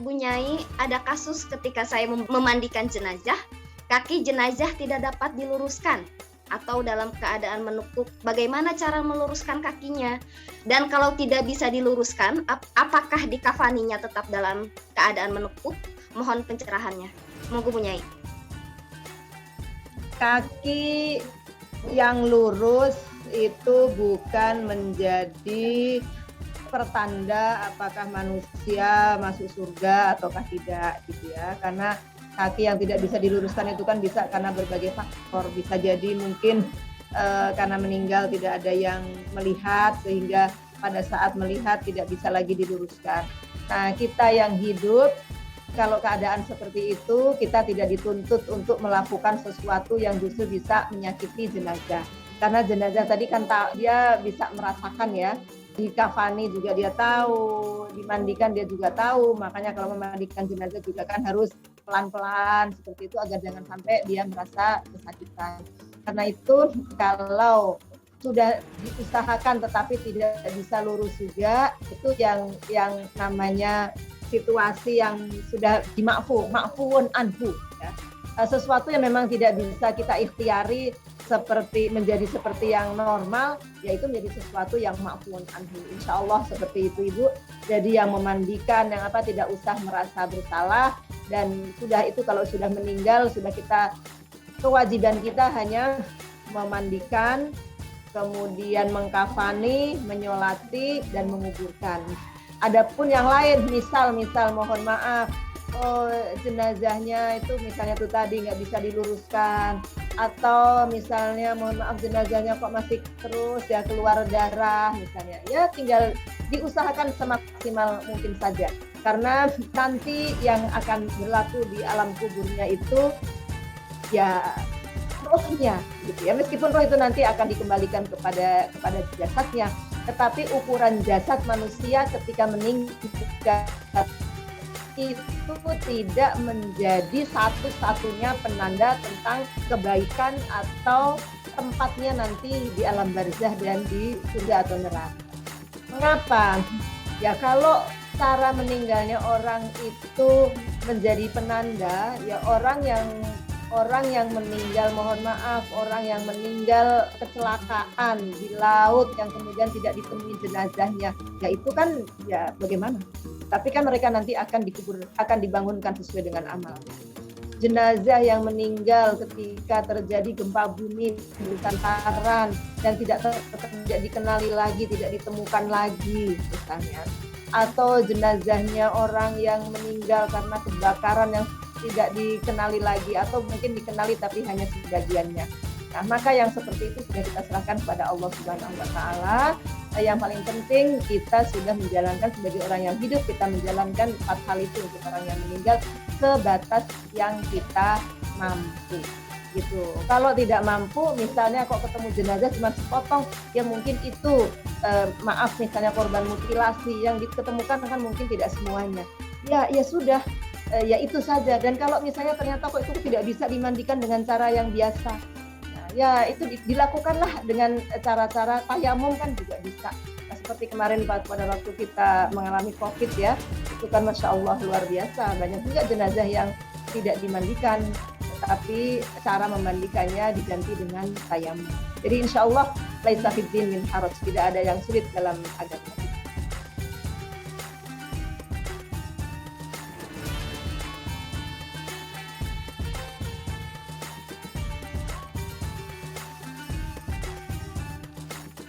Bu Nyai, ada kasus ketika saya memandikan jenazah, kaki jenazah tidak dapat diluruskan atau dalam keadaan menekuk. Bagaimana cara meluruskan kakinya? Dan kalau tidak bisa diluruskan, apakah dikafaninya tetap dalam keadaan menekuk? Mohon pencerahannya. Monggo Bu Nyai. Kaki yang lurus itu bukan menjadi pertanda apakah manusia masuk surga ataukah tidak gitu ya, karena kaki yang tidak bisa diluruskan itu kan bisa karena berbagai faktor, bisa jadi mungkin karena meninggal tidak ada yang melihat sehingga pada saat melihat tidak bisa lagi diluruskan. Nah, kita yang hidup kalau keadaan seperti itu kita tidak dituntut untuk melakukan sesuatu yang justru bisa menyakiti jenazah, karena jenazah tadi kan dia bisa merasakan ya. Di kafani juga dia tahu, dimandikan dia juga tahu, makanya kalau memandikan jenazah juga kan harus pelan-pelan seperti itu agar jangan sampai dia merasa kesakitan. Karena itu kalau sudah diusahakan tetapi tidak bisa lurus juga, itu yang namanya situasi yang sudah makfuun anhu ya. Sesuatu yang memang tidak bisa kita ikhtiari menjadi seperti yang normal, yaitu menjadi sesuatu yang ma'fuun anhu. Insya Allah seperti itu Ibu. Jadi yang memandikan, yang tidak usah merasa bersalah, dan sudah itu kalau sudah meninggal, sudah kewajiban kita hanya memandikan, kemudian mengkafani, menyolati, dan menguburkan. Adapun yang lain, misal mohon maaf, jenazahnya itu misalnya itu tadi nggak bisa diluruskan, atau misalnya mohon maaf jenazahnya kok masih terus ya keluar darah misalnya, ya tinggal diusahakan semaksimal mungkin saja, karena nanti yang akan berlaku di alam kuburnya itu ya rohnya gitu ya, meskipun roh itu nanti akan dikembalikan kepada jasadnya, tetapi ukuran jasad manusia ketika meninggal itu tidak menjadi satu-satunya penanda tentang kebaikan atau tempatnya nanti di alam barzah dan di surga atau neraka. Mengapa? Ya kalau cara meninggalnya orang itu menjadi penanda, ya orang yang meninggal, mohon maaf, orang yang meninggal kecelakaan di laut yang kemudian tidak ditemui jenazahnya, ya itu kan ya bagaimana? Tapi kan mereka nanti akan dibangunkan sesuai dengan amal. Jenazah yang meninggal ketika terjadi gempa bumi di Nusantara dan tidak dikenali lagi, tidak ditemukan lagi misalnya, atau jenazahnya orang yang meninggal karena kebakaran yang tidak dikenali lagi, atau mungkin dikenali tapi hanya sebagiannya. Nah, maka yang seperti itu sudah kita serahkan kepada Allah Subhanahu wa Ta'ala. Yang paling penting kita sudah menjalankan sebagai orang yang hidup, kita menjalankan 4 hal itu untuk orang yang meninggal sebatas yang kita mampu gitu. Kalau tidak mampu, misalnya kok ketemu jenazah cuma sepotong, ya mungkin itu maaf misalnya korban mutilasi yang diketemukan kan mungkin tidak semuanya. Ya sudah, ya itu saja. Dan kalau misalnya ternyata kok itu tidak bisa dimandikan dengan cara yang biasa, ya itu dilakukanlah dengan cara-cara tayamum kan juga bisa. Nah, seperti kemarin pada waktu kita mengalami COVID ya, itu kan Masya Allah luar biasa, banyak juga jenazah yang tidak dimandikan, tetapi cara memandikannya diganti dengan tayamum. Jadi insya Allah laisa fiddin min haraj, tidak ada yang sulit dalam agama.